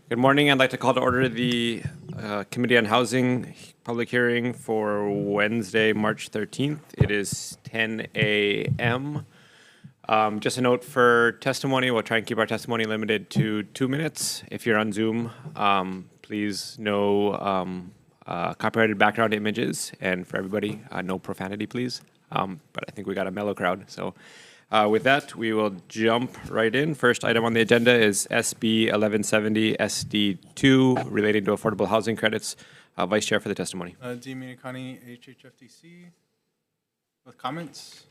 Good morning. I'd like to call to order the Committee on Housing public hearing for Wednesday, March 13th. It is 10 a.m. Just a note for testimony, we'll try and keep our testimony limited to 2 minutes. If you're on Zoom, please no copyrighted background images, and for everybody, no profanity, please. But I think we got a mellow crowd, so with that, we will jump right in. First item on the agenda is SB 1170 SD2 relating to affordable housing credits. Vice Chair for the testimony. Dean Minikani, HHFTC, with comments.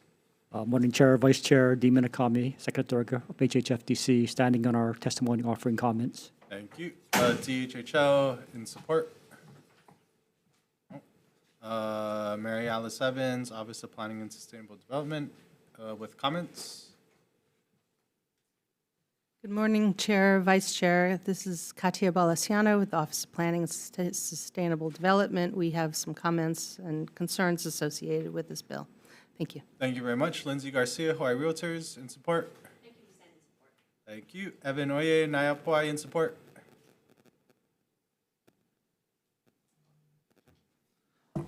Morning, Chair, Vice Chair, Dean Minikami, Secretary of HHFTC, standing on our testimony offering comments. Thank you. DHHL in support. Mary Alice Evans, Office of Planning and Sustainable Development, with comments. Good morning, Chair, Vice Chair. This is Katia Balasiano with the Office of Planning and Sustainable Development. We have some comments and concerns associated with this bill. Thank you. Thank you very much. Lindsay Garcia, Hawaii Realtors, in support. Thank you, stand in support. Thank you. Evan Oye, Nayapoi, in support.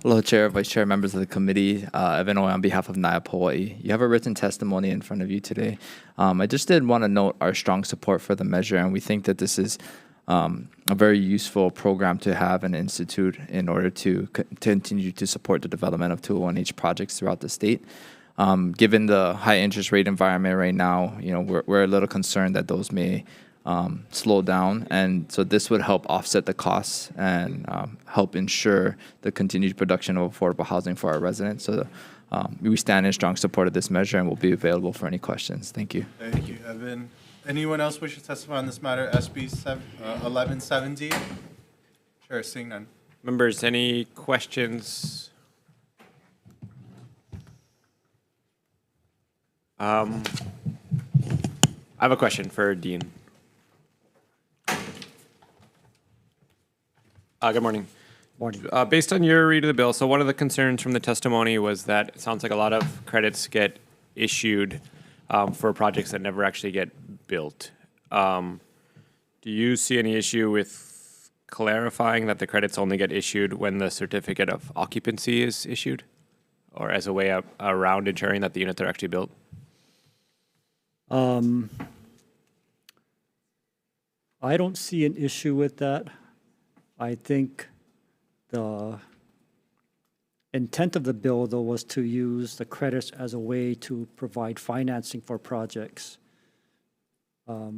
Hello, Chair, Vice Chair, members of the committee. Evan Oye on behalf of NIAP Hawaii. You have a written testimony in front of you today. I just did want to note our strong support for the measure, and we think that this is a very useful program to have and institute in order to continue to support the development of 201H projects throughout the state. Given the high interest rate environment right now, we're a little concerned that those may slow down, and so this would help offset the costs and help ensure the continued production of affordable housing for our residents. So we stand in strong support of this measure and will be available for any questions. Thank you. Thank you, Evan. Anyone else wish to testify on this matter, SB 1170? Sure, seeing none. Members, any questions? I have a question for Dean. Good morning. Morning. Based on your read of the bill, so one of the concerns from the testimony was that it sounds like a lot of credits get issued for projects that never actually get built. Do you see any issue with clarifying that the credits only get issued when the certificate of occupancy is issued, or as a way around ensuring that the units are actually built? I don't see an issue with that. I think the intent of the bill, though, was to use the credits as a way to provide financing for projects. But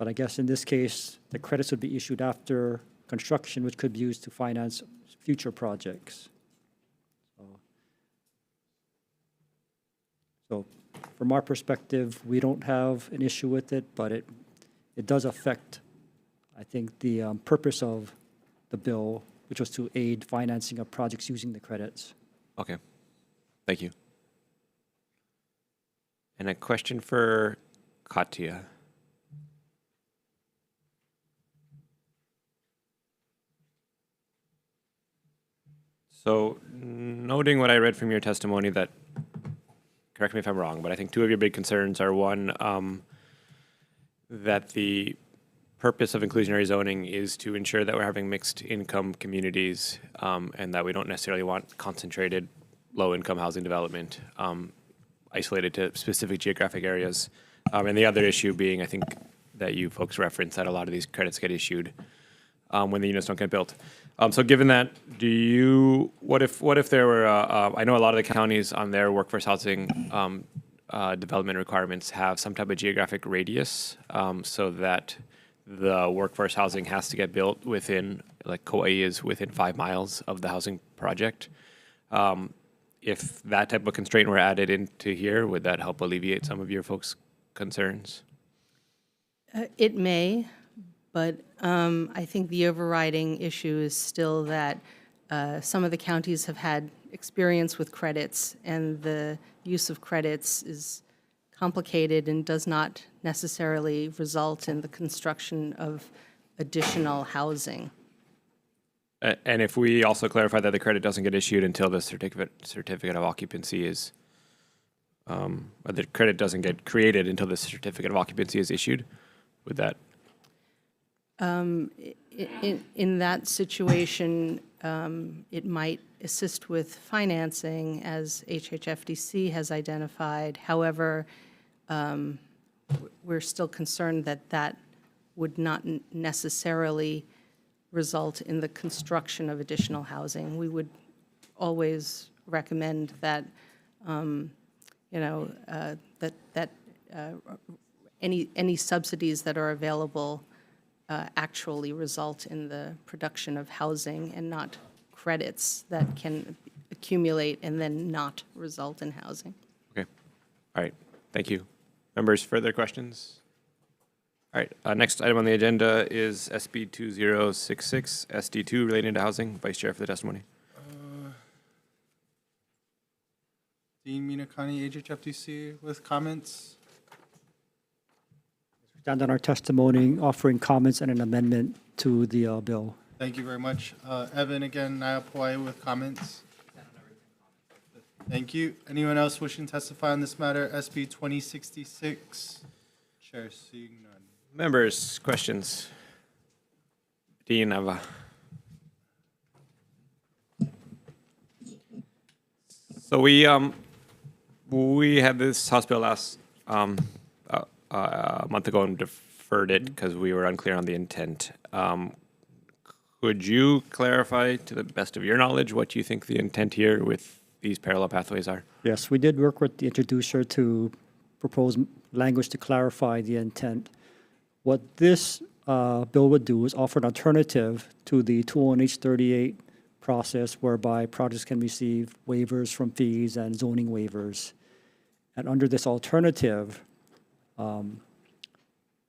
I guess in this case, the credits would be issued after construction, which could be used to finance future projects. So from our perspective, we don't have an issue with it, but it does affect, I think, the purpose of the bill, which was to aid financing of projects using the credits. Okay, thank you. And a question for Katia. So, noting what I read from your testimony, that, correct me if I'm wrong, but I think two of your big concerns are, one, that the purpose of inclusionary zoning is to ensure that we're having mixed income communities, and that we don't necessarily want concentrated low-income housing development isolated to specific geographic areas. And the other issue being, I think, that you folks referenced that a lot of these credits get issued when the units don't get built. So given that, what if there were, I know a lot of the counties on their workforce housing development requirements have some type of geographic radius, so that the workforce housing has to get built within, like Kauai is within 5 miles of the housing project. If that type of constraint were added into here, would that help alleviate some of your folks' concerns? It may, but I think the overriding issue is still that some of the counties have had experience with credits, and the use of credits is complicated and does not necessarily result in the construction of additional housing. And if we also clarify that the credit doesn't get issued until the certificate of occupancy is, or the credit doesn't get created until the certificate of occupancy is issued, with that? In that situation, it might assist with financing, as HHFDC has identified. However, we're still concerned that that would not necessarily result in the construction of additional housing. We would always recommend that, any subsidies that are available actually result in the production of housing and not credits that can accumulate and then not result in housing. Okay. All right. Thank you. Members, further questions? All right. Next item on the agenda is SB 2066, SD2, relating to housing. Vice Chair for the testimony. Dean Minakani, HHFDC, with comments. Stand on our testimony, offering comments and an amendment to the bill. Thank you very much. Evan, again, Nayapoi with comments. Thank you. Anyone else wishing to testify on this matter? SB 2066. Chair seeing none. Members, questions? Dean Ava. So we had this House bill last a month ago and deferred it because we were unclear on the intent. Could you clarify, to the best of your knowledge, what you think the intent here with these parallel pathways are? Yes, we did work with the introducer to propose language to clarify the intent. What this bill would do is offer an alternative to the 201H38 process whereby projects can receive waivers from fees and zoning waivers. And under this alternative,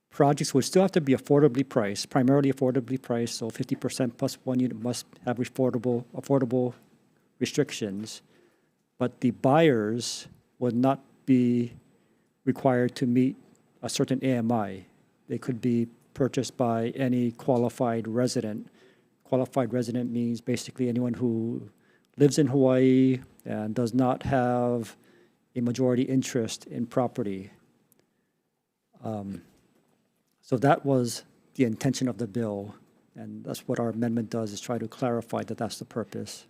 projects would still have to be affordably priced, primarily affordably priced, so 50% plus one unit must have affordable restrictions, but the buyers would not be required to meet a certain AMI. They could be purchased by any qualified resident. Qualified resident means basically anyone who lives in Hawaii and does not have a majority interest in property. So that was the intention of the bill, and that's what our amendment does, is try to clarify that that's the purpose.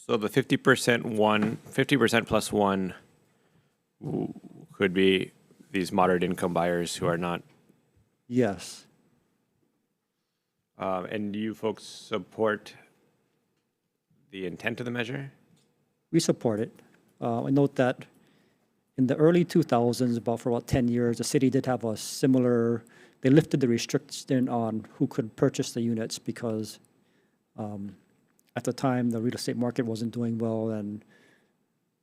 So the 50% plus one could be these moderate income buyers who are not. Yes. And do you folks support the intent of the measure? We support it. I note that in the early 2000s, for about 10 years, the city did have a similar, they lifted the restriction on who could purchase the units because at the time the real estate market wasn't doing well and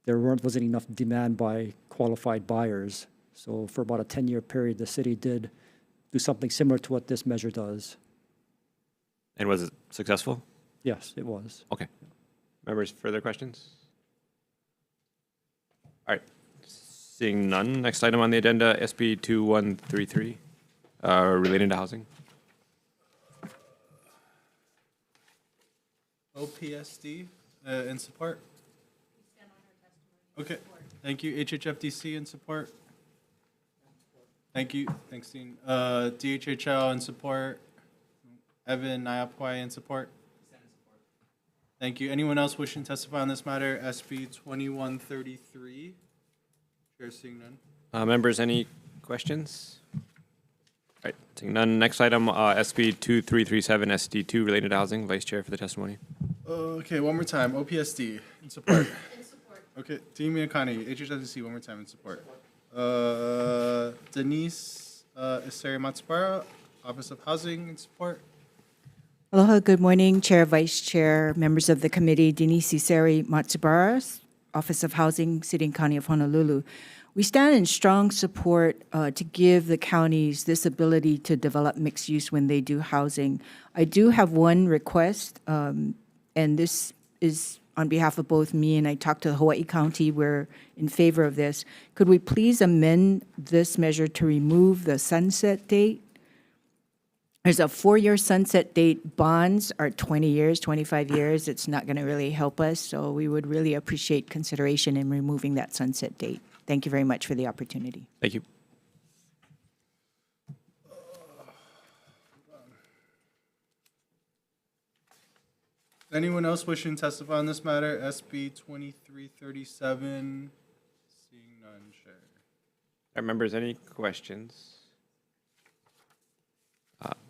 there wasn't enough demand by qualified buyers. So for about a 10-year period, the city did do something similar to what this measure does. And was it successful? Yes, it was. Okay. Members, further questions? All right. Seeing none, next item on the agenda, SB 2133, relating to housing. OPSD in support. Okay, thank you. HHFDC in support. Thank you. Thanks, Dean. DHHL in support. Evan Nayapoi in support. Thank you. Anyone else wishing to testify on this matter? SB 2133. Chair seeing none. Members, any questions? All right, seeing none. Next item, SB 2337, SD2, related to housing. Vice Chair for the testimony. Okay, one more time. OPSD in support. In support. Okay, Dean Minakani, HHWC, one more time in support. Denise Iseri Matsubara, Office of Housing in support. Aloha, good morning, Chair, Vice Chair, members of the committee. Denise Iseri Matsubara, Office of Housing, City and County of Honolulu. We stand in strong support to give the counties this ability to develop mixed use when they do housing. I do have one request, and this is on behalf of both me and I talked to Hawaii County. We're in favor of this. Could we please amend this measure to remove the sunset date? There's a 4-year sunset date. Bonds are 20 years, 25 years. It's not going to really help us, so we would really appreciate consideration in removing that sunset date. Thank you very much for the opportunity. Thank you. Anyone else wishing to testify on this matter? SB 2337. Seeing none, Chair. All right, members, any questions?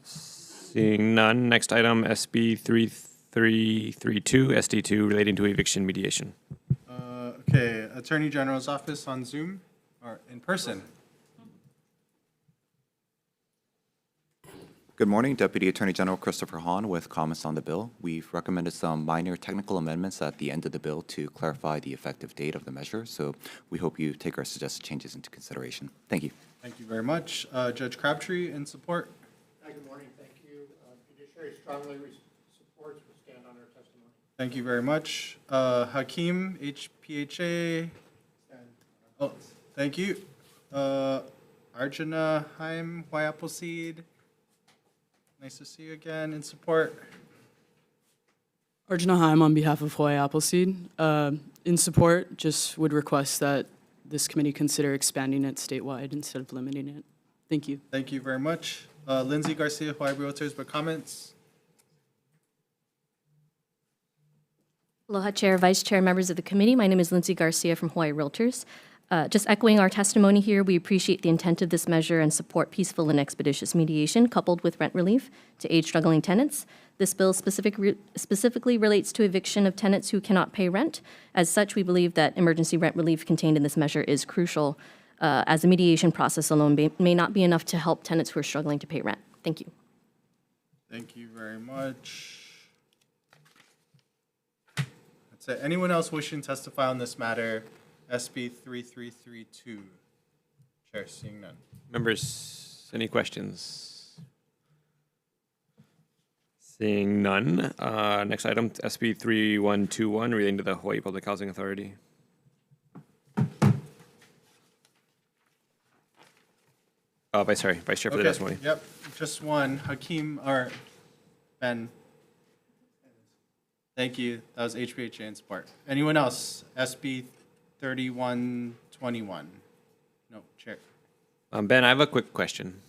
Seeing none, next item, SB 3332, SD2, relating to eviction mediation. Okay, Attorney General's office on Zoom or in person? Good morning, Deputy Attorney General Christopher Hahn with comments on the bill. We've recommended some minor technical amendments at the end of the bill to clarify the effective date of the measure, so we hope you take our suggested changes into consideration. Thank you. Thank you very much. Judge Crabtree in support. Hi, good morning, thank you. Judiciary strongly supports, we stand on our testimony. Thank you very much. Hakeem, HPHA. Oh, thank you. Arjuna Haim, Y Appleseed. Nice to see you again in support. Arjuna Haim on behalf of Hawaii Appleseed. In support, just would request that this committee consider expanding it statewide instead of limiting it. Thank you. Thank you very much. Lindsay Garcia, Hawaii Realtors, with comments. Aloha, Chair, Vice Chair, members of the committee. My name is Lindsay Garcia from Hawaii Realtors. Just echoing our testimony here, we appreciate the intent of this measure and support peaceful and expeditious mediation coupled with rent relief to aid struggling tenants. This bill specifically relates to eviction of tenants who cannot pay rent. As such, we believe that emergency rent relief contained in this measure is crucial, as the mediation process alone may not be enough to help tenants who are struggling to pay rent. Thank you. Thank you very much. That's it. Anyone else wishing to testify on this matter? SB 3332. Chair, seeing none. Members, any questions? Seeing none. Next item, SB 3121, relating to the Hawaii Public Housing Authority. Vice Chair for the testimony. Yep, just one. Hakeem, or Ben. Thank you. That was HPHA in support. Anyone else? SB 3121. No, Chair. Ben, I have a quick question.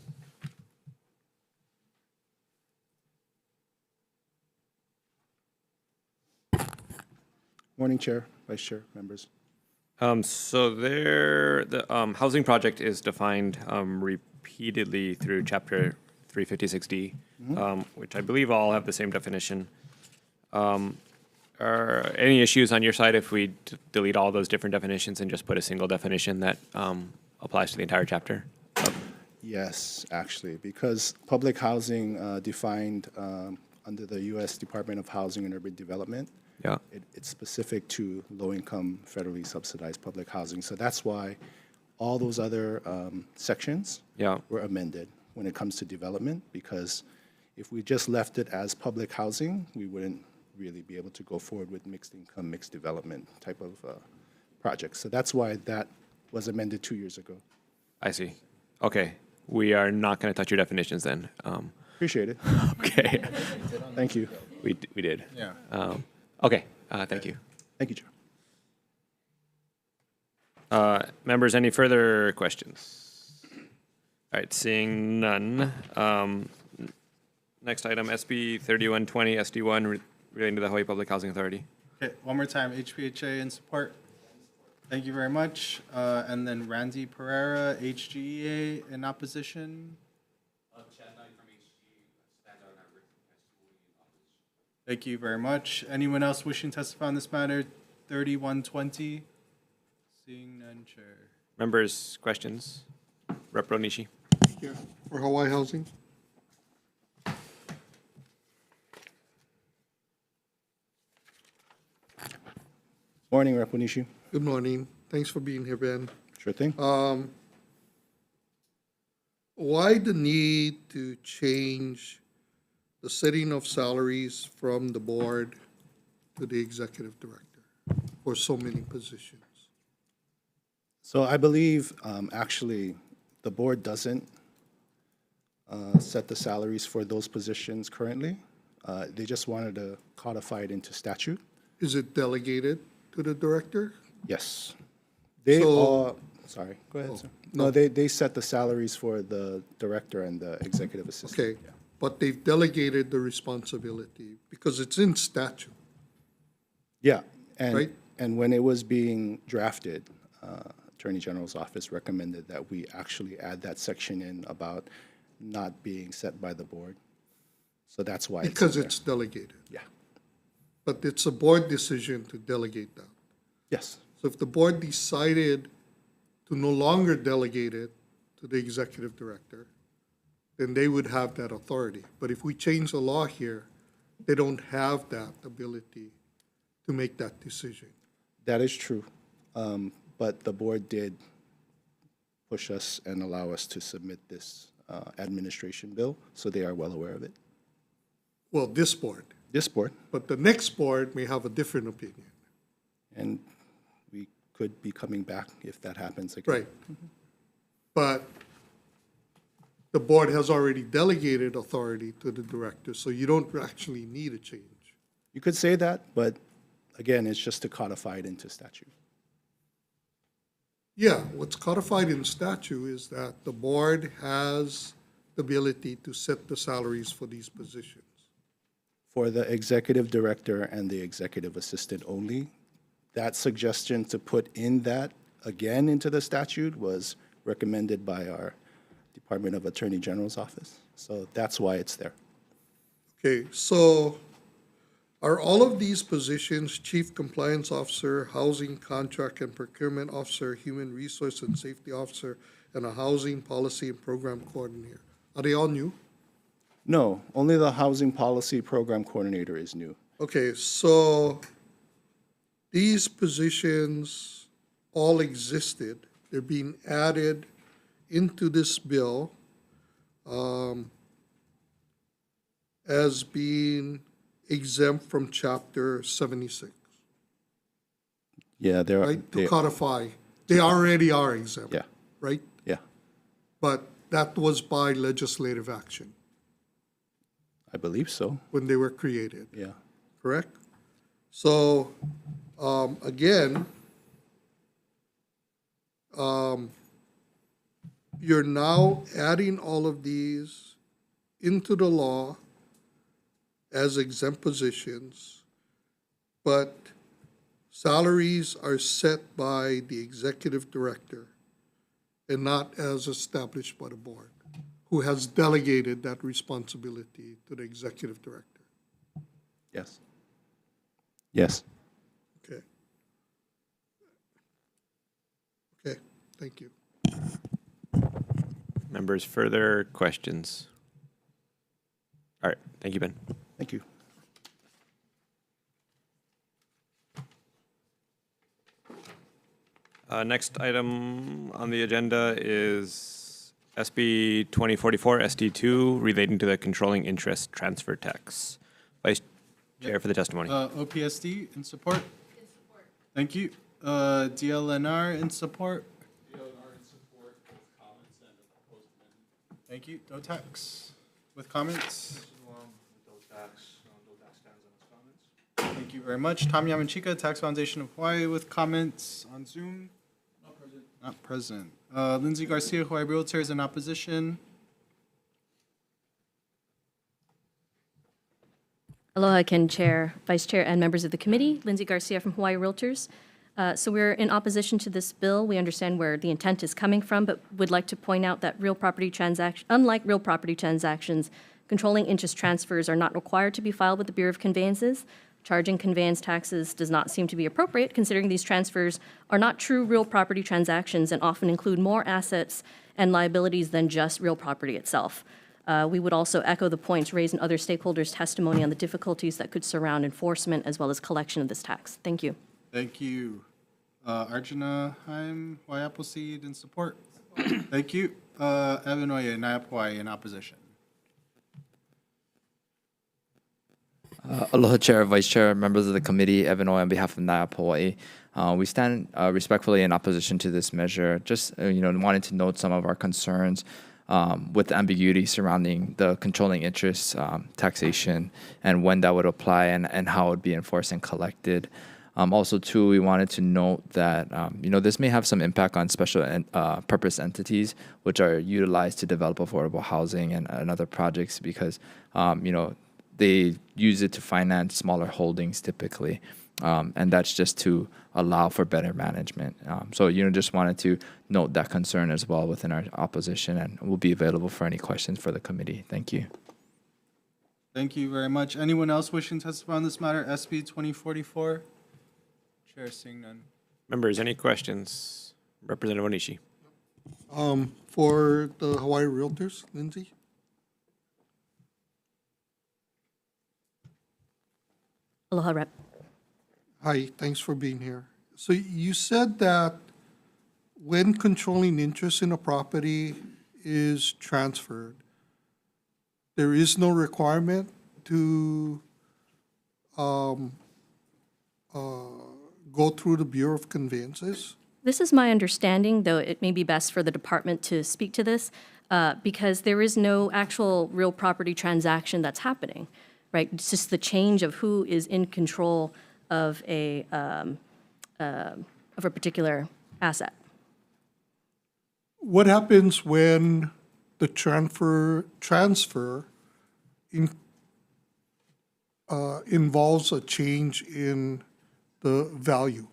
Morning, Chair, Vice Chair, members. So the housing project is defined repeatedly through Chapter 356D, which I believe all have the same definition. Are any issues on your side if we delete all those different definitions and just put a single definition that applies to the entire chapter? Yes, actually, because public housing defined under the U.S. Department of Housing and Urban Development, Yeah. it's specific to low-income federally subsidized public housing. So that's why all those other sections Yeah. were amended when it comes to development, because if we just left it as public housing, we wouldn't really be able to go forward with mixed income, mixed development type of projects. So that's why that was amended 2 years ago. I see. Okay. We are not going to touch your definitions then. Appreciate it. Okay. Thank you. We did. Yeah. Okay. Thank you. Thank you, Chair. Members, any further questions? All right, seeing none. Next item, SB 3120, SD1, relating to the Hawaii Public Housing Authority. Okay, one more time. HPHA in support. Thank you very much. And then Randy Pereira, HGEA, in opposition. Thank you very much. Anyone else wishing to testify on this matter? 3120. Seeing none, Chair. Members, questions? Rep. Nishi. Yeah, for Hawaii Housing. Morning, Rep. Onishi. Good morning, thanks for being here, Ben. Sure thing. Why the need to change the setting of salaries from the board to the executive director for so many positions? So I believe, actually, the board doesn't set the salaries for those positions currently. They just wanted to codify it into statute. Is it delegated to the director? Yes. They So- all, sorry, go ahead, Oh, sir. no. No, they set the salaries for the director and the executive assistant. Okay, but they've delegated the responsibility because it's in statute. Yeah, and, Right. and when it was being drafted, Attorney General's office recommended that we actually add that section in about not being set by the board. So that's why Because in there. it's delegated. Yeah, But it's a board decision to delegate that. yes, So if the board decided to no longer delegate it to the executive director, then they would have that authority. But if we change the law here, they don't have that ability to make that decision. that is true. But the board did push us and allow us to submit this administration bill, so they are well aware of it. Well, this board, This board, but the next board may have a different opinion. and we could be coming back if that happens again. Right. But the board has already delegated authority to the director, so you don't actually need a change. You could say that, but again, it's just to codify it into statute. Yeah, what's codified in statute is that the board has the ability to set the salaries for these positions. For the executive director and the executive assistant only, that suggestion to put in that again into the statute was recommended by our Department of Attorney General's office. So that's why it's there. Okay, so are all of these positions, Chief Compliance Officer, Housing Contract and Procurement Officer, Human Resource and Safety Officer, and a Housing Policy and Program Coordinator, are they all new? No, only the Housing Policy Program Coordinator is new. Okay, so these positions all existed. They're being added into this bill as being exempt from Chapter 76, Yeah, there are. right? To codify, they already are exempt. Yeah. Right? Yeah, But that was by legislative action I believe so. when they were created. Yeah. Correct? So, again, you're now adding all of these into the law as exempt positions, but salaries are set by the executive director and not as established by the board, who has delegated that responsibility to the executive director. Yes. Yes. Okay. Okay, thank you. Members, further questions? All right, thank you, Ben. Thank you. Next item on the agenda is SB 2044 SD2 relating to the controlling interest transfer tax. Vice Chair for the testimony. OPSD in support? In support. Thank you. DLNR in support? DLNR in support with comments and a proposed amendment. Thank you. DOTAX with comments? Thank you very much. Tom Yamachika, Tax Foundation of Hawaii with comments on Zoom? Not present. Not present. Lindsay Garcia, Hawaii Realtors in opposition? Aloha, Ken Chair, Vice Chair, and members of the committee. Lindsay Garcia from Hawaii Realtors. So we're in opposition to this bill. We understand where the intent is coming from, but would like to point out that unlike real property transactions, controlling interest transfers are not required to be filed with the Bureau of Conveyances. Charging conveyance taxes does not seem to be appropriate, considering these transfers are not true real property transactions and often include more assets and liabilities than just real property itself. We would also echo the points raised in other stakeholders' testimony on the difficulties that could surround enforcement as well as collection of this tax. Thank you. Thank you. Arjuna Haim, Hawaii Appleseed in support? Thank you. Evan Oye, NIAP Hawaii in opposition. Aloha, Chair, Vice Chair, members of the committee, Evan Oy on behalf of NIAP Hawaii. We stand respectfully in opposition to this measure. Just wanted to note some of our concerns with the ambiguity surrounding the controlling interest taxation and when that would apply and how it would be enforced and collected. Also, too, we wanted to note that this may have some impact on special purpose entities which are utilized to develop affordable housing and other projects because they use it to finance smaller holdings typically. And that's just to allow for better management. So, just wanted to note that concern as well within our opposition, and we'll be available for any questions for the committee. Thank you. Thank you very much. Anyone else wishing to testify on this matter? SB 2044? Chair seeing none. Members, any questions? Representative Onishi. For the Hawaii Realtors, Lindsay? Aloha, Rep. Hi, thanks for being here. So you said that when controlling interest in a property is transferred, there is no requirement to go through the Bureau of Conveyances? This is my understanding, though it may be best for the department to speak to this, because there is no actual real property transaction that's happening, right? It's just the change of who is in control of a particular asset. What happens when the transfer involves a change in the value?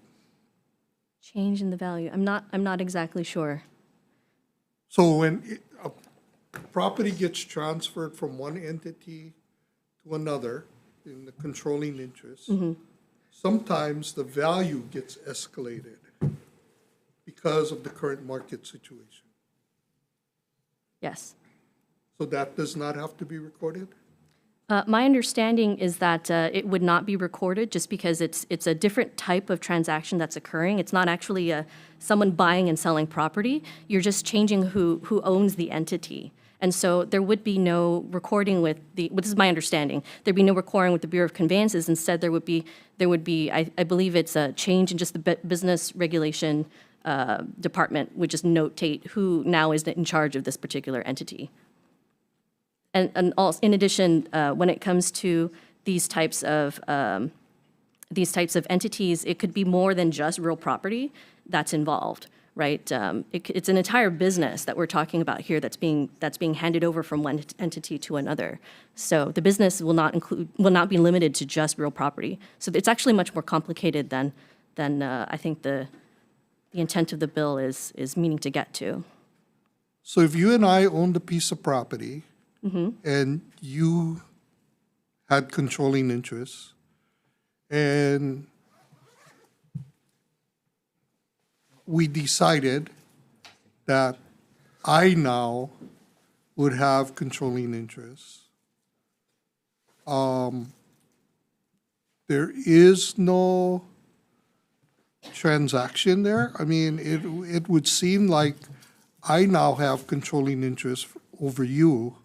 Change in the value. I'm not exactly sure. So when a property gets transferred from one entity to another in the controlling interest, sometimes the value gets escalated because of the current market situation. Yes. So that does not have to be recorded? My understanding is that it would not be recorded just because it's a different type of transaction that's occurring. It's not actually someone buying and selling property. You're just changing who owns the entity. And so there would be no recording with this is my understanding, there'd be no recording with the Bureau of Conveyances. Instead, there would be, I believe it's a change in just the business regulation department would just notate who now is in charge of this particular entity. And also, in addition, when it comes to these types of entities, it could be more than just real property that's involved, right? It's an entire business that we're talking about here that's being handed over from one entity to another. So the business will not be limited to just real property. So it's actually much more complicated than I think the intent of the bill is meaning to get to. So if you and I owned a piece of property, and you had controlling interests, and we decided that I now would have controlling interests, there is no transaction there? I mean, it would seem like I now have controlling interest over you,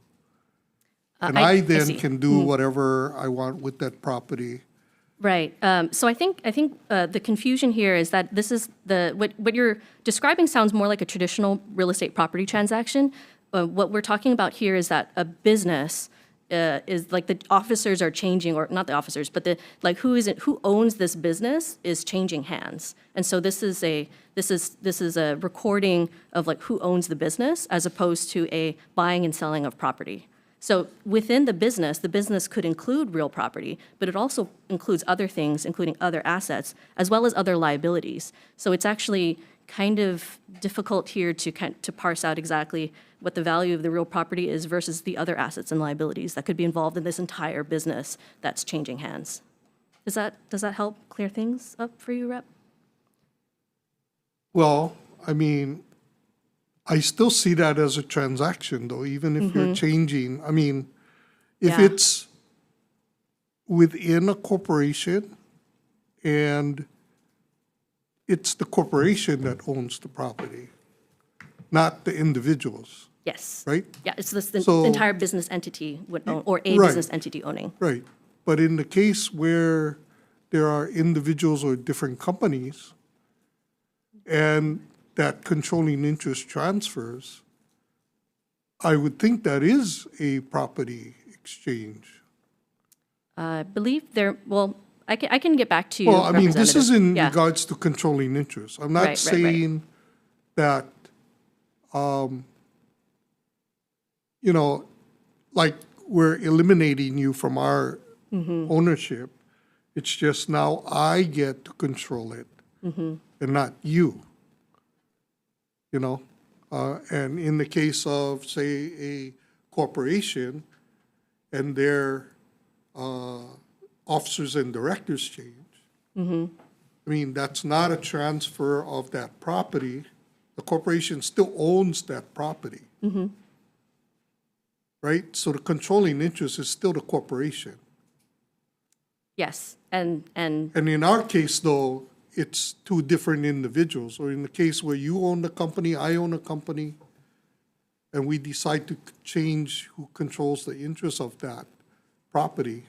and I then see. can do whatever I want with that property. Right. So I think the confusion here is that this is what you're describing sounds more like a traditional real estate property transaction. What we're talking about here is that a business is like the officers are changing, or not the officers, but who owns this business is changing hands. And so this is a recording of like who owns the business as opposed to a buying and selling of property. So within the business could include real property, but it also includes other things, including other assets, as well as other liabilities. So it's actually kind of difficult here to parse out exactly what the value of the real property is versus the other assets and liabilities that could be involved in this entire business that's changing hands. Does that help clear things up for you, Rep? Well, I mean, I still see that as a transaction, though, even if you're changing. I mean, if it's within a corporation and it's the corporation that owns the property, not the individuals, Yes. right? Yeah, it's the So- entire business entity would own, or a Right. business entity owning. Right. But in the case where there are individuals or different companies and that controlling interest transfers, I would think that is a property exchange. I believe I can get back to you. Well, I mean, this is in Yeah. regards to controlling interest. I'm Right, not right. saying that, like we're eliminating you from our ownership. It's just now I get to control it and not you. You know, and in the case of, say, a corporation and their officers and directors change, I mean, that's not a transfer of that property. The corporation still owns that property. Right? So the controlling interest is still the corporation. Yes, and And in our case, though, it's two different individuals. Or in the case where you own the company, I own a company, and we decide to change who controls the interest of that property,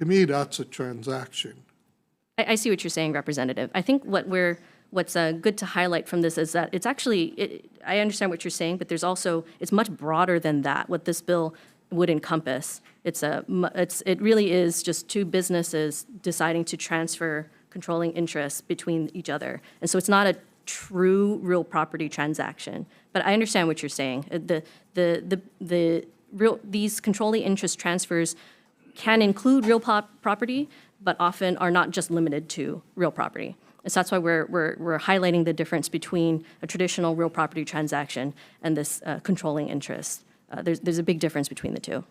to me, that's a transaction. I see what you're saying, Representative. I think what's good to highlight from this is that it's actually, I understand what you're saying, but there's also, it's much broader than that, what this bill would encompass. It really is just two businesses deciding to transfer controlling interests between each other. And so it's not a true real property transaction. But I understand what you're saying. These controlling interest transfers can include real property, but often are not just limited to real property. And so that's why we're highlighting the difference between a traditional real property transaction and this controlling interest. There's a big difference between the two.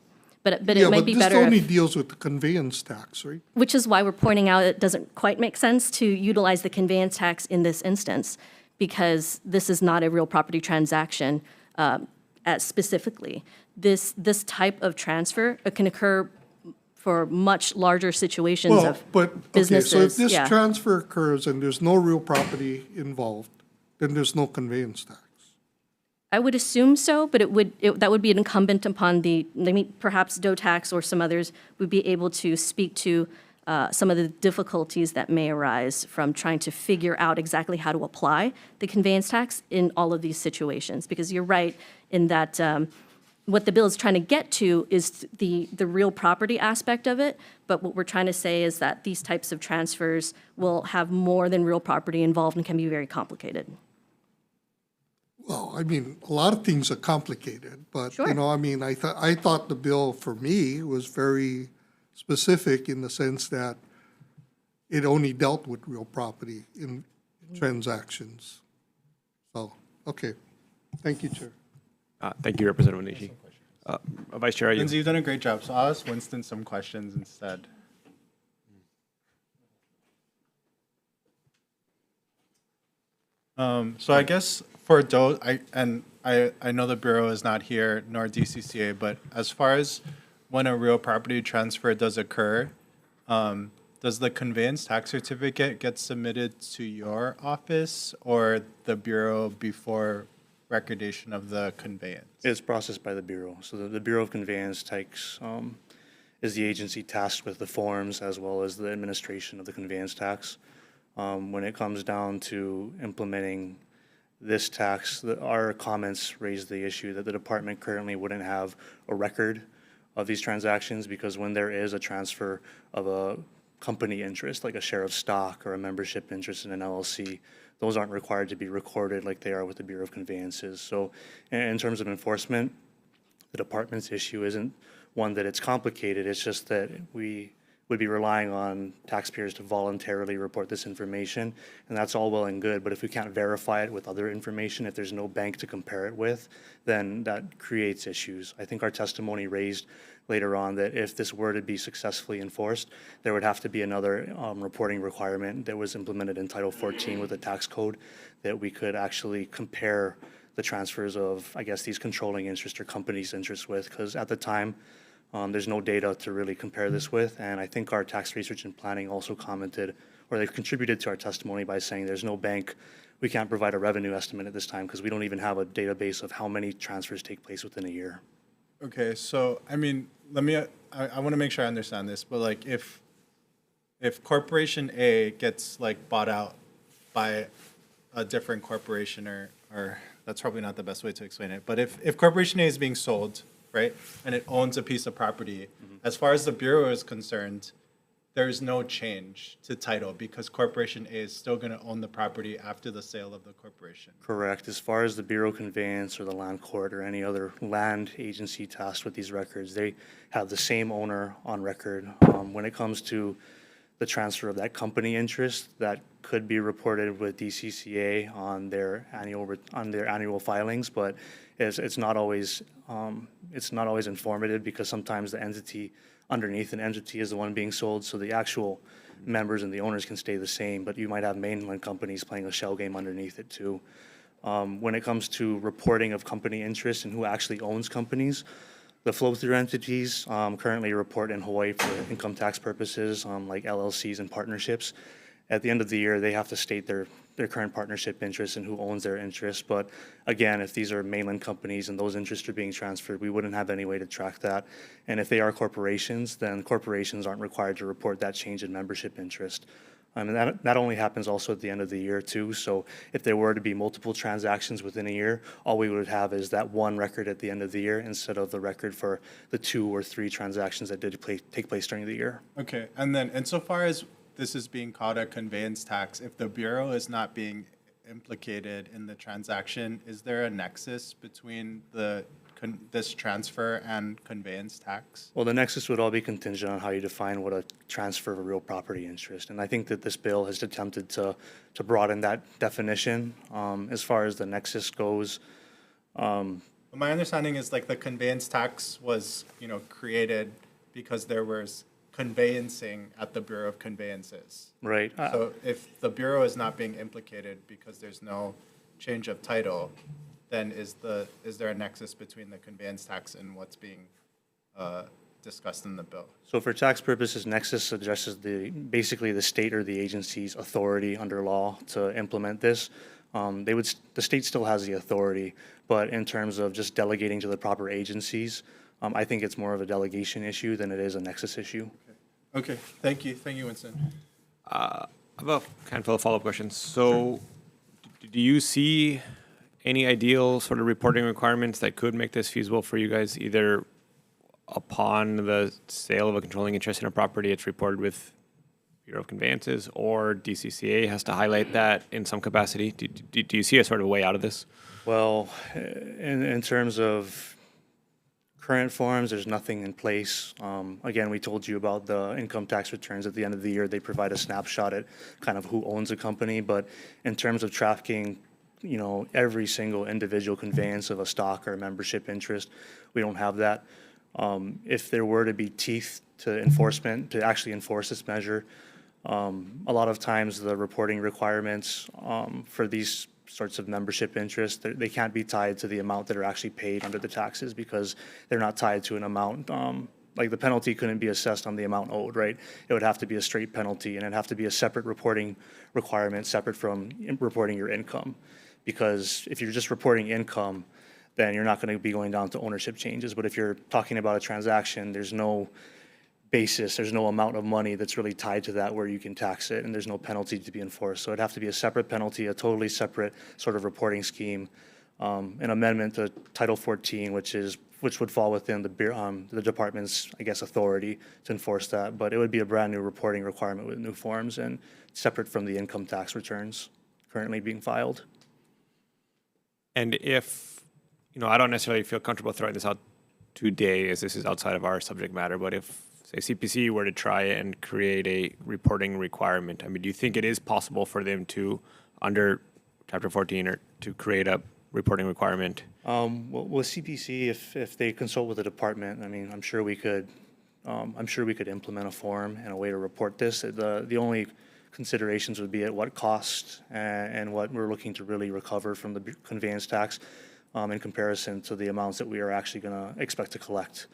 But it might be better. Yeah, but this only deals with the conveyance tax, right? Which is why we're pointing out it doesn't quite make sense to utilize the conveyance tax in this instance, because this is not a real property transaction specifically. This type of transfer can occur for much larger situations Well, of but, okay, businesses. so if this yeah. transfer occurs and there's no real property involved, then there's no conveyance tax. I would assume so, but that would be incumbent upon perhaps Doe Tax or some others would be able to speak to some of the difficulties that may arise from trying to figure out exactly how to apply the conveyance tax in all of these situations. Because you're right in that what the bill is trying to get to is the real property aspect of it, but what we're trying to say is that these types of transfers will have more than real property involved and can be very complicated. Well, I mean, a lot of things are complicated, but, Sure. you know, I mean, I thought the bill for me was very specific in the sense that it only dealt with real property in transactions. So, okay. Thank you, Chair. Thank you, Representative Onishi. Vice Chair, are you? Lindsay, you've done a great job. So I'll ask Winston some questions instead. So I guess for Doe, I know the Bureau is not here, nor DCCA, but as far as when a real property transfer does occur, does the conveyance tax certificate get submitted to your office or the Bureau before recordation of the conveyance? It's processed by the Bureau. So the Bureau of Conveyance tax is the agency tasked with the forms as well as the administration of the conveyance tax. When it comes down to implementing this tax, our comments raised the issue that the department currently wouldn't have a record of these transactions, because when there is a transfer of a company interest, like a share of stock or a membership interest in an LLC, those aren't required to be recorded like they are with the Bureau of Conveyances. So in terms of enforcement, the department's issue isn't one that it's complicated, it's just that we would be relying on taxpayers to voluntarily report this information, and that's all well and good, but if we can't verify it with other information, if there's no bank to compare it with, then that creates issues. I think our testimony raised later on that if this were to be successfully enforced, there would have to be another reporting requirement that was implemented in Title 14 with the tax code, that we could actually compare the transfers of, I guess, these controlling interests or companies' interests with, because at the time, there's no data to really compare this with, and I think our tax research and planning also commented, or they've contributed to our testimony by saying there's no bank, we can't provide a revenue estimate at this time because we don't even have a database of how many transfers take place within a year. Okay, so I mean, I want to make sure I understand this, but like if Corporation A gets like bought out by a different corporation, or that's probably not the best way to explain it, but if Corporation A is being sold, right, and it owns a piece of property, as far as the Bureau is concerned, there's no change to title because Corporation A is still going to own the property after the sale of the corporation. Correct. As far as the Bureau of Conveyance or the Land Court or any other land agency tasked with these records, they have the same owner on record. When it comes to the transfer of that company interest, that could be reported with DCCA on their annual filings, but it's not always informative because sometimes the entity underneath an entity is the one being sold, so the actual members and the owners can stay the same, but you might have mainland companies playing a shell game underneath it too. When it comes to reporting of company interest and who actually owns companies, the flow-through entities currently report in Hawaii for income tax purposes, like LLCs and partnerships. At the end of the year, they have to state their current partnership interest and who owns their interest. But again, if these are mainland companies and those interests are being transferred, we wouldn't have any way to track that. And if they are corporations, then corporations aren't required to report that change in membership interest. And that only happens also at the end of the year too. So if there were to be multiple transactions within a year, all we would have is that one record at the end of the year instead of the record for the 2 or 3 transactions that did take place during the year. Okay, and then insofar as this is being called a conveyance tax, if the Bureau is not being implicated in the transaction, is there a nexus between this transfer and conveyance tax? Well, the nexus would all be contingent on how you define what a transfer of a real property interest. And I think that this bill has attempted to broaden that definition. As far as the nexus goes, my understanding is like the conveyance tax was, created because there was conveyancing at the Bureau of Conveyances. right? So if the Bureau is not being implicated because there's no change of title, then is there a nexus between the conveyance tax and what's being discussed in the bill? So for tax purposes, nexus addresses basically the state or the agency's authority under law to implement this. The state still has the authority, but in terms of just delegating to the proper agencies, I think it's more of a delegation issue than it is a nexus issue. Okay, thank you, Winston. I have a handful of follow-up questions. So do you see any ideal sort of reporting requirements that could make this feasible for you guys, either upon the sale of a controlling interest in a property, it's reported with Bureau of Conveyances, or DCCA has to highlight that in some capacity? Do you see a sort of way out of this? Well, in terms of current forms, there's nothing in place. Again, we told you about the income tax returns at the end of the year. They provide a snapshot at kind of who owns a company, but in terms of tracking, every single individual conveyance of a stock or a membership interest, we don't have that. If there were to be teeth to enforcement, to actually enforce this measure, a lot of times the reporting requirements for these sorts of membership interests, they can't be tied to the amount that are actually paid under the taxes because they're not tied to an amount. Like the penalty couldn't be assessed on the amount owed, right? It would have to be a straight penalty, and it'd have to be a separate reporting requirement, separate from reporting your income. Because if you're just reporting income, then you're not going to be going down to ownership changes. But if you're talking about a transaction, there's no basis, there's no amount of money that's really tied to that where you can tax it, and there's no penalty to be enforced. So it'd have to be a separate penalty, a totally separate sort of reporting scheme, an amendment to Title 14, which would fall within the department's, I guess, authority to enforce that. But it would be a brand new reporting requirement with new forms and separate from the income tax returns currently being filed. And if, I don't necessarily feel comfortable throwing this out today as this is outside of our subject matter, but if, say, CPC were to try and create a reporting requirement, do you think it is possible for them to, under Chapter 14, or to create a reporting requirement? Well, with CPC, if they consult with the department, I'm sure we could implement a form and a way to report this. The only considerations would be at what cost and what we're looking to really recover from the conveyance tax in comparison to the amounts that we are actually going to expect to collect.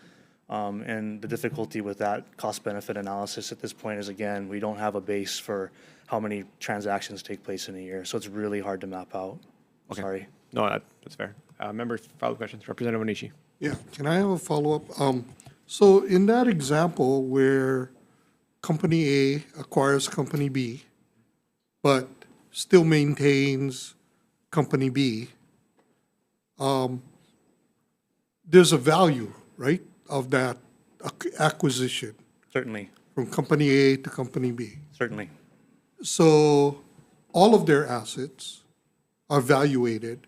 And the difficulty with that cost-benefit analysis at this point is, again, we don't have a base for how many transactions take place in a year, so it's really hard to map out. Okay. Sorry. No, that's fair. Members, follow-up questions. Representative Onishi. Yeah, can I have a follow-up? So in that example where Company A acquires Company B, but still maintains Company B, there's a value, right, of that acquisition. Certainly. from company A to company B. Certainly. So all of their assets are evaluated.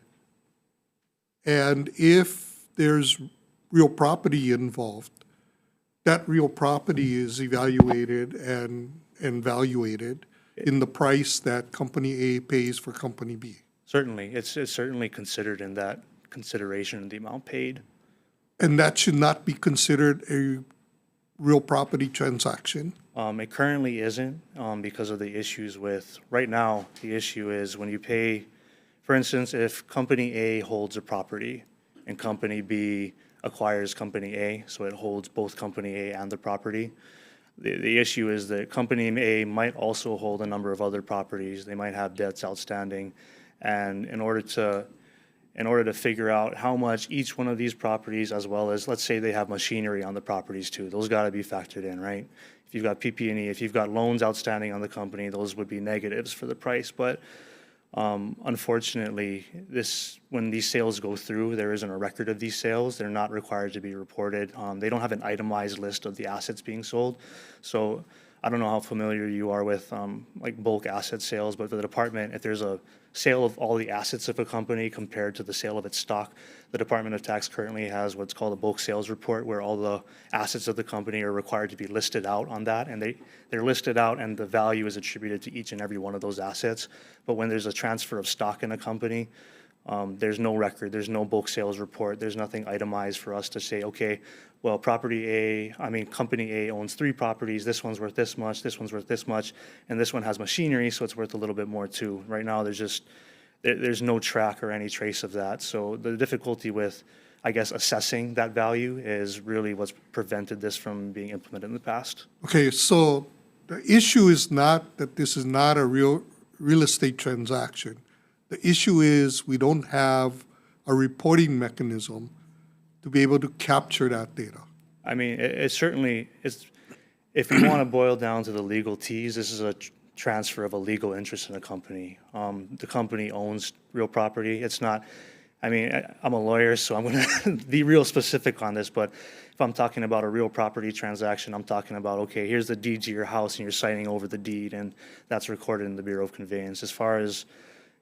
And if there's real property involved, that real property is evaluated and valuated in the price that company A pays for company B. Certainly. It's certainly considered in that consideration, the amount paid. And that should not be considered a real property transaction. It currently isn't because of the issues with, right now, the issue is when you pay, for instance, if company A holds a property and company B acquires company A, so it holds both company A and the property. The issue is that company A might also hold a number of other properties. They might have debts outstanding. And in order to figure out how much each one of these properties, as well as, let's say they have machinery on the properties too, those got to be factored in, right? If you've got PP&E, if you've got loans outstanding on the company, those would be negatives for the price. But unfortunately, when these sales go through, there isn't a record of these sales. They're not required to be reported. They don't have an itemized list of the assets being sold. So I don't know how familiar you are with like bulk asset sales, but for the department, if there's a sale of all the assets of a company compared to the sale of its stock, the Department of Tax currently has what's called a bulk sales report, where all the assets of the company are required to be listed out on that, and they're listed out and the value is attributed to each and every one of those assets. But when there's a transfer of stock in a company, there's no record, there's no bulk sales report, there's nothing itemized for us to say, okay, well, company A owns 3 properties, this one's worth this much, this one's worth this much, and this one has machinery, so it's worth a little bit more too. Right now, there's no track or any trace of that. So the difficulty with, I guess, assessing that value is really what's prevented this from being implemented in the past. Okay, so the issue is not that this is not a real estate transaction. The issue is we don't have a reporting mechanism to be able to capture that data. I mean, it certainly is. If you want to boil down to the legal T's, this is a transfer of a legal interest in a company. The company owns real property. It's not, I mean, I'm a lawyer, so I'm going to be real specific on this, but if I'm talking about a real property transaction, I'm talking about, okay, here's the deed to your house, and you're signing over the deed, and that's recorded in the Bureau of Conveyance. As far as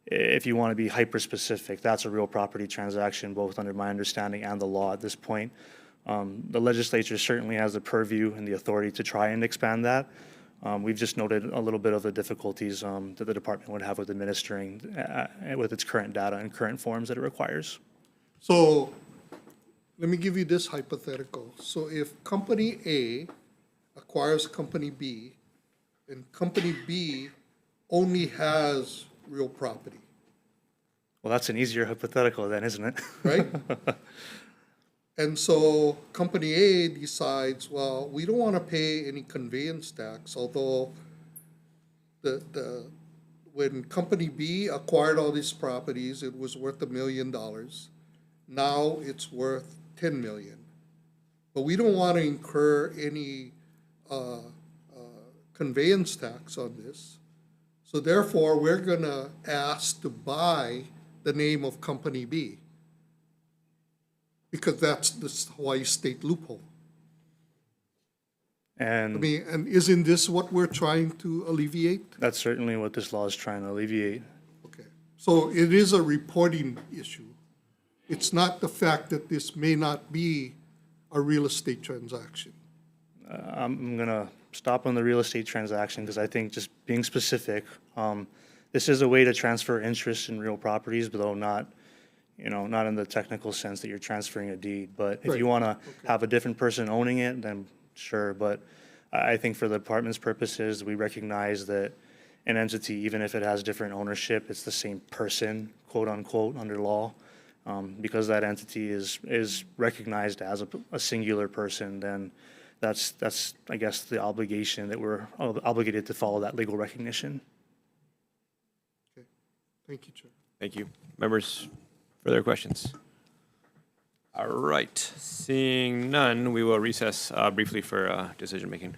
if you want to be hyper-specific, that's a real property transaction, both under my understanding and the law at this point. The legislature certainly has the purview and the authority to try and expand that. We've just noted a little bit of the difficulties that the department would have with administering with its current data and current forms that it requires. So let me give you this hypothetical. So if company A acquires company B, and company B only has real property, Well, that's an easier hypothetical then, isn't it? right? And so company A decides, well, we don't want to pay any conveyance tax, although when company B acquired all these properties, it was worth $1 million. Now it's worth $10 million. But we don't want to incur any conveyance tax on this. So therefore, we're going to ask to buy the name of company B, because that's the Hawaii state loophole. And I mean, and isn't this what we're trying to alleviate? that's certainly what this law is trying to alleviate. Okay. So it is a reporting issue. It's not the fact that this may not be a real estate transaction. I'm going to stop on the real estate transaction because I think just being specific, this is a way to transfer interest in real properties, but though not in the technical sense that you're transferring a deed. But if you want to have a different person owning it, then sure. But I think for the department's purposes, we recognize that an entity, even if it has different ownership, it's the same person, quote unquote, under law. Because that entity is recognized as a singular person, then that's I guess the obligation that we're obligated to follow that legal recognition. Okay. Thank you, Chair. Thank you. Members, further questions? All right. Seeing none, we will recess briefly for decision making.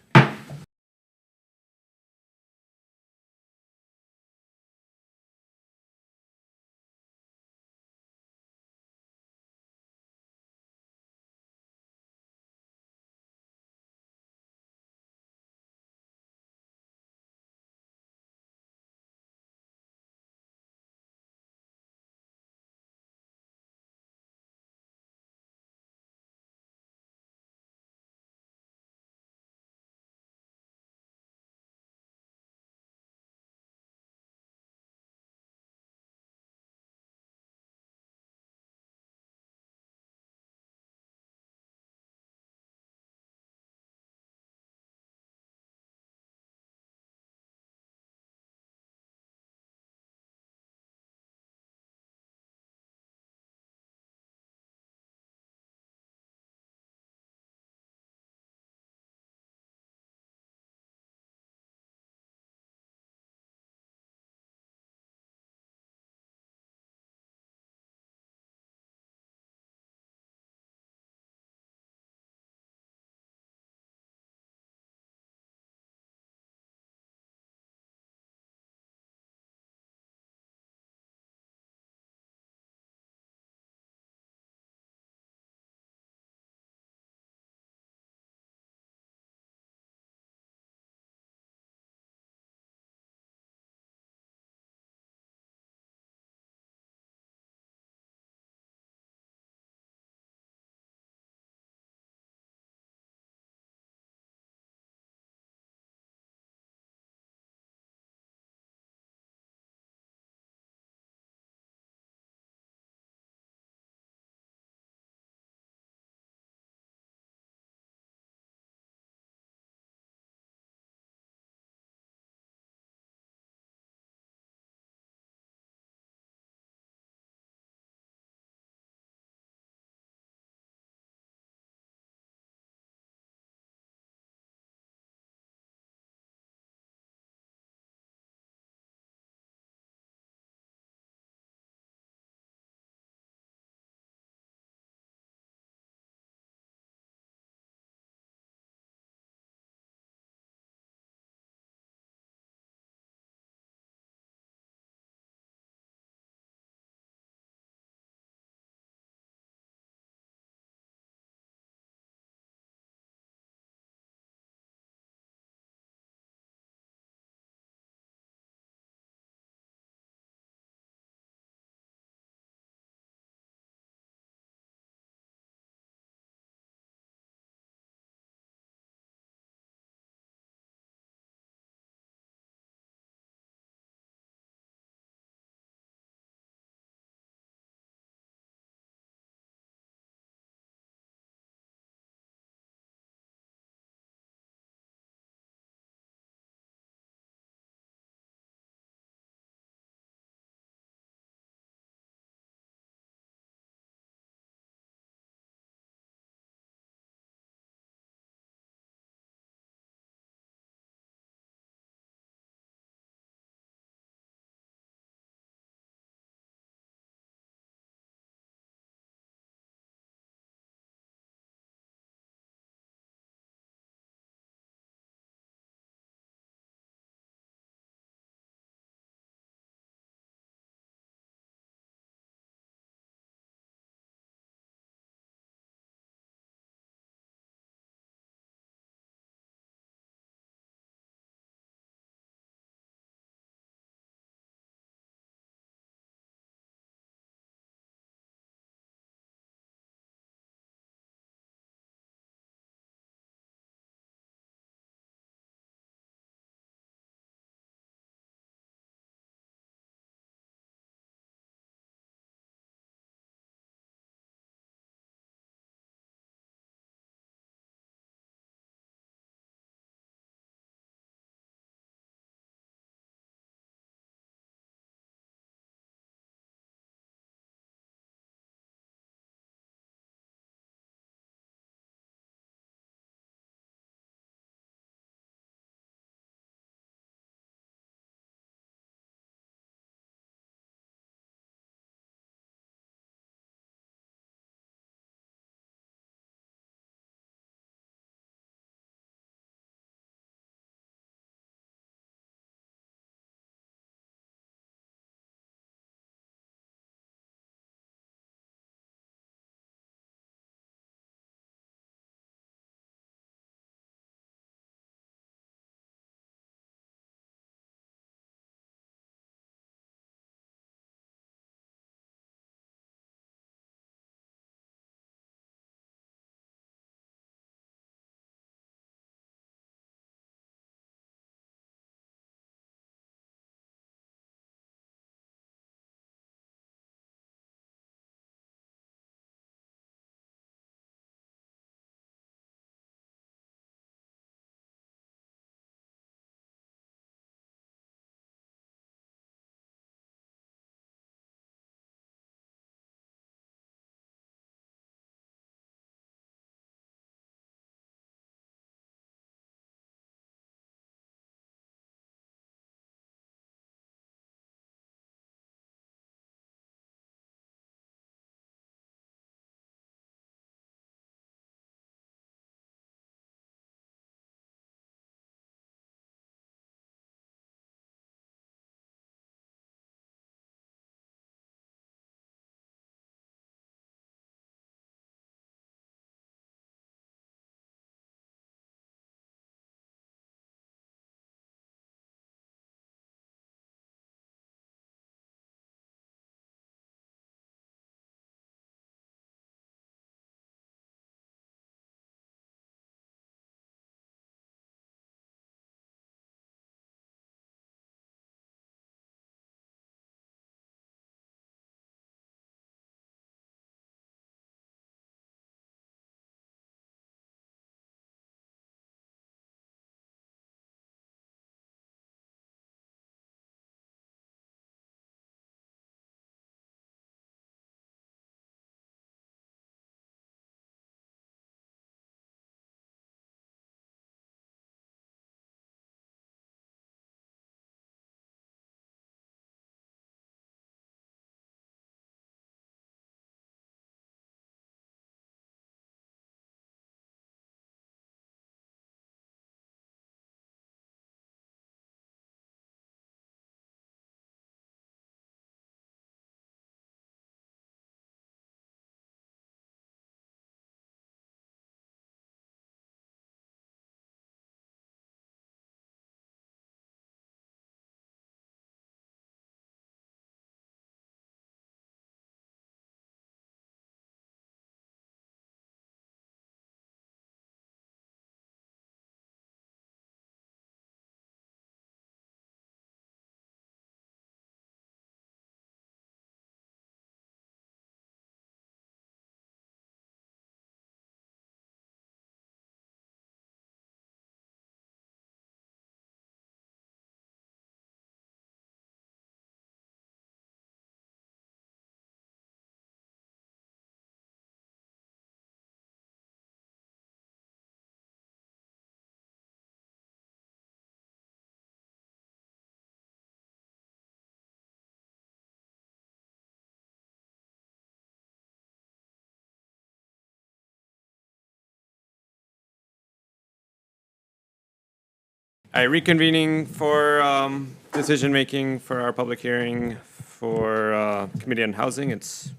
Reconvening for decision-making for our public hearing for Committee on Housing. It's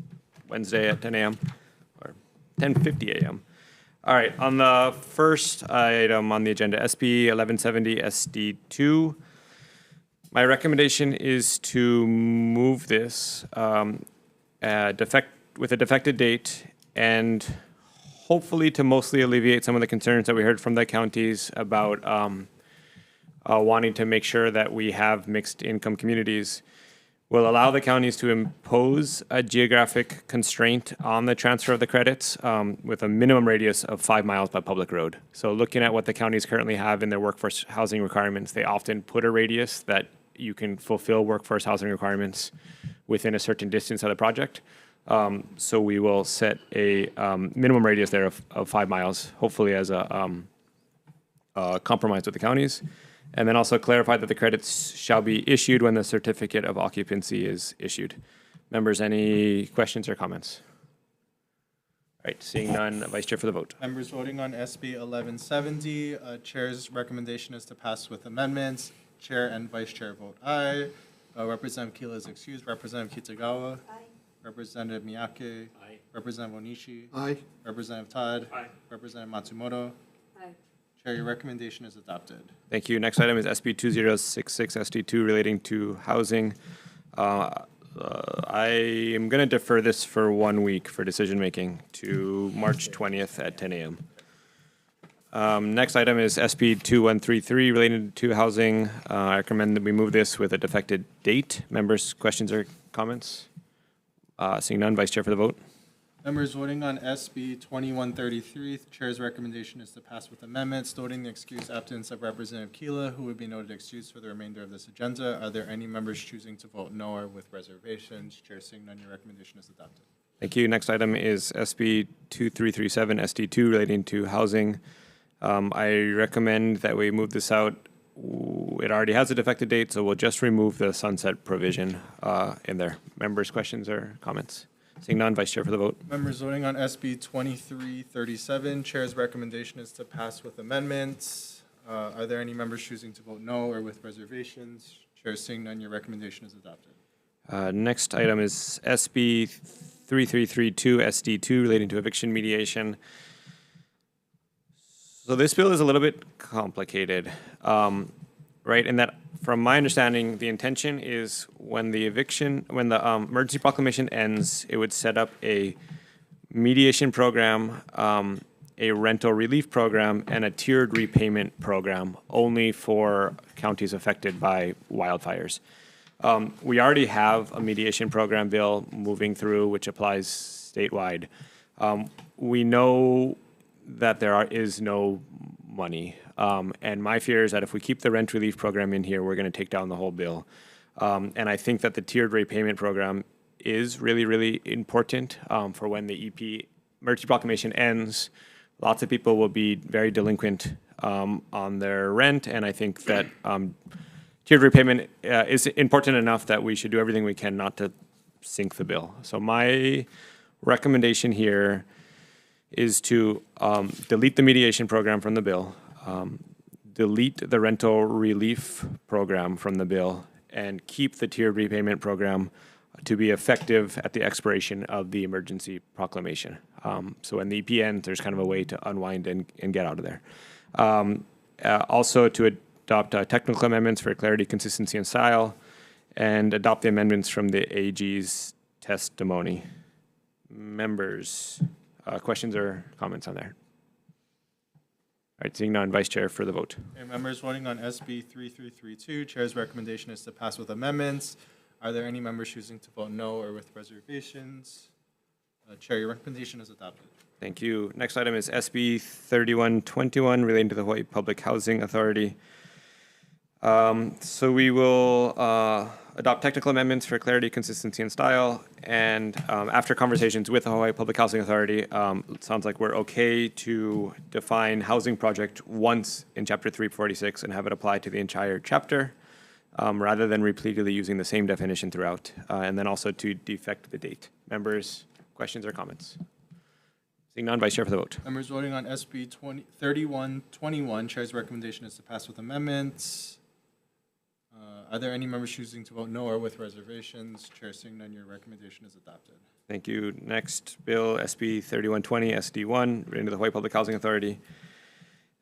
Wednesday at 10 a.m. or 10:50 a.m. All right, on the first item on the agenda, SB 1170 SD2, my recommendation is to move this with a defective date and hopefully to mostly alleviate some of the concerns that we heard from the counties about wanting to make sure that we have mixed income communities. Will allow the counties to impose a geographic constraint on the transfer of the credits with a minimum radius of 5 miles by public road. So looking at what the counties currently have in their workforce housing requirements, they often put a radius that you can fulfill workforce housing requirements within a certain distance of the project. So we will set a minimum radius there of 5 miles, hopefully as a compromise with the counties. And then also clarify that the credits shall be issued when the certificate of occupancy is issued. Members, any questions or comments? All right, seeing none, Vice Chair for the vote. Members voting on SB 1170, Chair's recommendation is to pass with amendments. Chair and Vice Chair vote aye. Representative Keela is excused. Representative Kitagawa. Aye. Representative Miyake. Aye. Representative Onishi. Aye. Representative Todd. Aye. Representative Matsumoto. Aye. Chair, your recommendation is adopted. Thank you. Next item is SB 2066 SD2 relating to housing. I am going to defer this for 1 week for decision making to March 20th at 10 a.m. Next item is SB 2133 related to housing. I recommend that we move this with a defected date. Members, questions or comments? Seeing none, Vice Chair for the vote. Members voting on SB 2133, Chair's recommendation is to pass with amendments, noting the excused absence of Representative Keela, who would be noted excused for the remainder of this agenda. Are there any members choosing to vote no or with reservations? Chair, seeing none, your recommendation is adopted. Thank you. Next item is SB 2337 SD2 relating to housing. I recommend that we move this out. It already has a defective date, so we'll just remove the sunset provision in there. Members, questions or comments? Seeing none, Vice Chair for the vote. Members voting on SB 2337, Chair's recommendation is to pass with amendments. Are there any members choosing to vote no or with reservations? Chair, seeing none, your recommendation is adopted. Next item is SB 3332 SD2 relating to eviction mediation. So this bill is a little bit complicated, right? In that, from my understanding, the intention is when the emergency proclamation ends, it would set up a mediation program, a rental relief program, and a tiered repayment program only for counties affected by wildfires. We already have a mediation program bill moving through, which applies statewide. We know that there is no money. And my fear is that if we keep the rent relief program in here, we're going to take down the whole bill. And I think that the tiered repayment program is really, really important for when the emergency proclamation ends. Lots of people will be very delinquent on their rent, and I think that tiered repayment is important enough that we should do everything we can not to sink the bill. So my recommendation here is to delete the mediation program from the bill, delete the rental relief program from the bill, and keep the tiered repayment program to be effective at the expiration of the emergency proclamation. So when the EP ends, there's kind of a way to unwind and get out of there. Also to adopt technical amendments for clarity, consistency, and style, and adopt the amendments from the AG's testimony. Members, questions or comments on there? All right, seeing none, Vice Chair for the vote. Okay, members voting on SB 3332, Chair's recommendation is to pass with amendments. Are there any members choosing to vote no or with reservations? Chair, your recommendation is adopted. Thank you. Next item is SB 3121 relating to the Hawaii Public Housing Authority. So we will adopt technical amendments for clarity, consistency, and style. And after conversations with the Hawaii Public Housing Authority, it sounds like we're okay to define housing project once in Chapter 346 and have it apply to the entire chapter, rather than repeatedly using the same definition throughout. And then also to defect the date. Members, questions or comments? Seeing none, Vice Chair for the vote. Members voting on SB 3121, Chair's recommendation is to pass with amendments. Are there any members choosing to vote no or with reservations? Chair seeing none, your recommendation is adopted. Thank you. Next bill, SB 3120, SD1, relating to the Hawaii Public Housing Authority.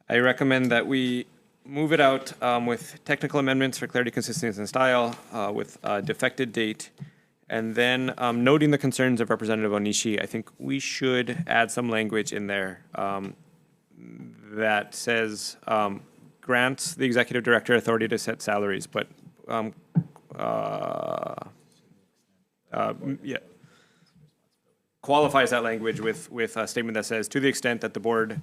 I recommend that we move it out with technical amendments for clarity, consistency, and style, with a defected date. And then noting the concerns of Representative Onishi, I think we should add some language in there that says grants the executive director authority to set salaries, but qualifies that language with a statement that says, to the extent that the board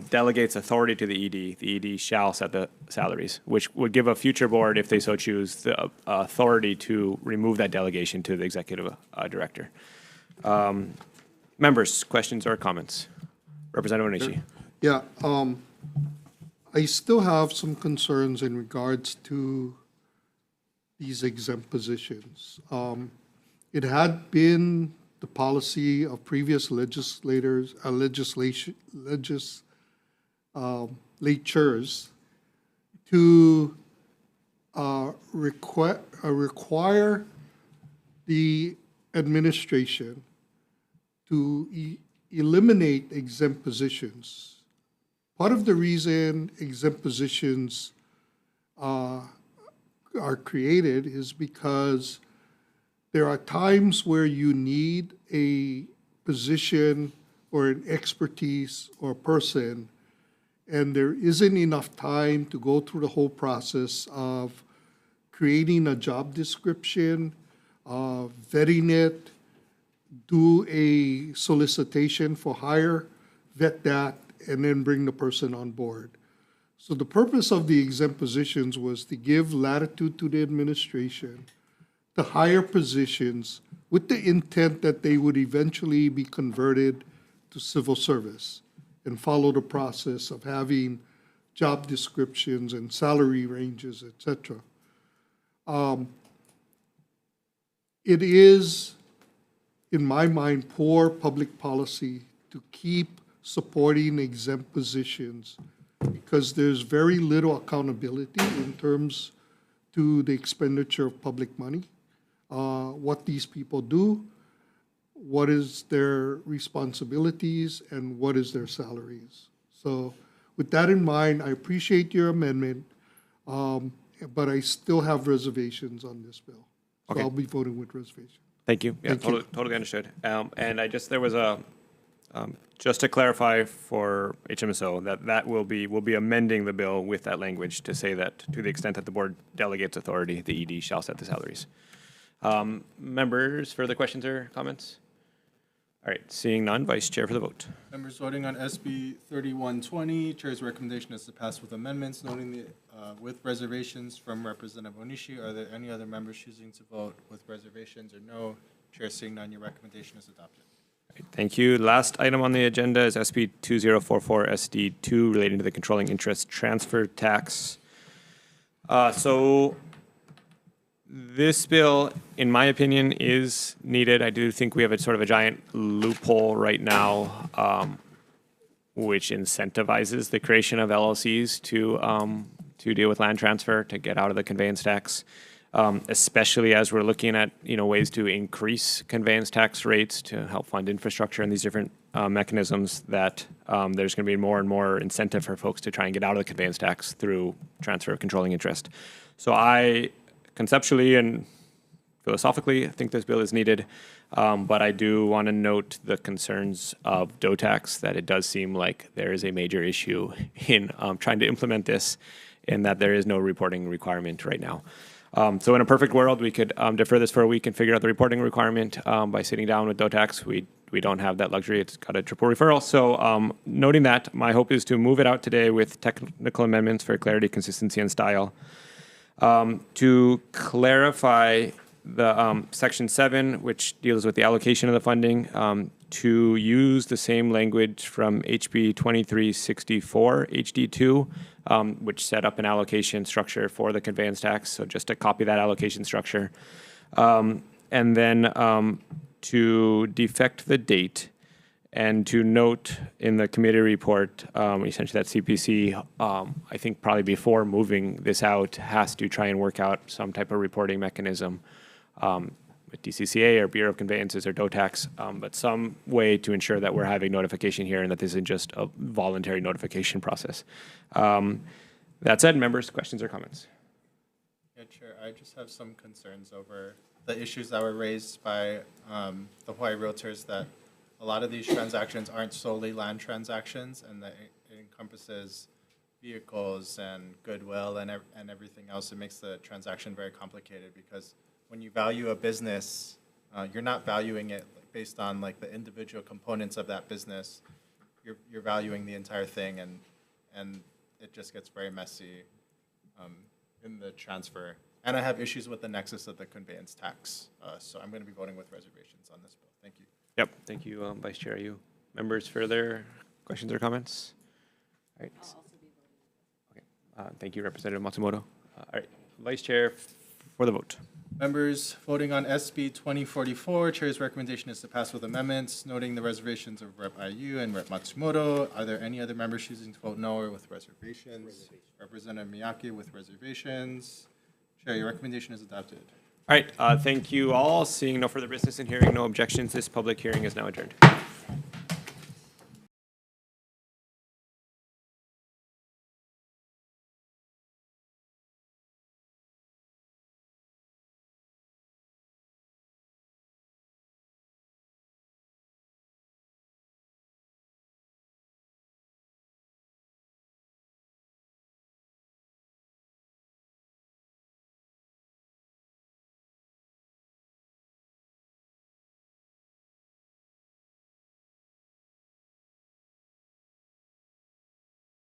delegates authority to the ED shall set the salaries, which would give a future board, if they so choose, the authority to remove that delegation to the executive director. Members, questions or comments? Representative Onishi. Yeah, I still have some concerns in regards to these exempt positions. It had been the policy of previous legislatures to require the administration to eliminate exempt positions. Part of the reason exempt positions are created is because there are times where you need a position or an expertise or a person, and there isn't enough time to go through the whole process of creating a job description, vetting it, do a solicitation for hire, vet that, and then bring the person on board. So the purpose of the exempt positions was to give latitude to the administration to hire positions with the intent that they would eventually be converted to civil service and follow the process of having job descriptions and salary ranges, etc. It is, in my mind, poor public policy to keep supporting exempt positions because there's very little accountability in terms to the expenditure of public money, what these people do, what is their responsibilities, and what is their salaries. So with that in mind, I appreciate your amendment, but I still have reservations on this bill. So Okay. I'll be voting with reservation. Thank you. Yeah, Thank you. totally understood. And there was a, just to clarify for HMSO, that we'll be amending the bill with that language to say that to the extent that the board delegates authority, the ED shall set the salaries. Members, further questions or comments? All right, seeing none, Vice Chair for the vote. Members voting on SB 3120, Chair's recommendation is to pass with amendments, noting the, with reservations from Representative Onishi. Are there any other members choosing to vote with reservations or no? Chair seeing none, your recommendation is adopted. Thank you. Last item on the agenda is SB 2044 SD2 relating to the controlling interest transfer tax. So this bill, in my opinion, is needed. I do think we have a sort of a giant loophole right now, which incentivizes the creation of LLCs to deal with land transfer, to get out of the conveyance tax. Especially as we're looking at ways to increase conveyance tax rates to help fund infrastructure and these different mechanisms, that there's going to be more and more incentive for folks to try and get out of the conveyance tax through transfer of controlling interest. So I conceptually and philosophically, I think this bill is needed, but I do want to note the concerns of DOTAX, that it does seem like there is a major issue in trying to implement this, and that there is no reporting requirement right now. So in a perfect world, we could defer this for a week and figure out the reporting requirement by sitting down with DOTAX. We don't have that luxury. It's got a triple referral. So noting that, my hope is to move it out today with technical amendments for clarity, consistency, and style. To clarify the Section 7, which deals with the allocation of the funding, to use the same language from HB 2364 HD2, which set up an allocation structure for the conveyance tax. So just to copy that allocation structure. And then to defect the date And to note in the committee report, essentially that CPC, I think probably before moving this out, has to try and work out some type of reporting mechanism with DCCA or Bureau of Conveyances or DOTAX, but some way to ensure that we're having notification here and that this isn't just a voluntary notification process. That said, members, questions or comments? Yeah, Chair, I just have some concerns over the issues that were raised by the Hawaii Realtors, that a lot of these transactions aren't solely land transactions, and that it encompasses vehicles and goodwill and everything else. It makes the transaction very complicated, because when you value a business, you're not valuing it based on like the individual components of that business. You're valuing the entire thing, and it just gets very messy in the transfer. And I have issues with the nexus of the conveyance tax. So I'm going to be voting with reservations on this bill. Thank you. Yep, thank you, Vice Chair. Are you members further questions or comments? All right. Okay. Thank you, Representative Matsumoto. All right, Vice Chair for the vote. Members voting on SB 2044, Chair's recommendation is to pass with amendments, noting the reservations of Rep. IU and Rep. Matsumoto. Are there any other members choosing to vote no or with reservations? Representative Miyake with reservations. Chair, your recommendation is adopted. All right, thank you all. Seeing no further business and hearing no objections, this public hearing is now adjourned.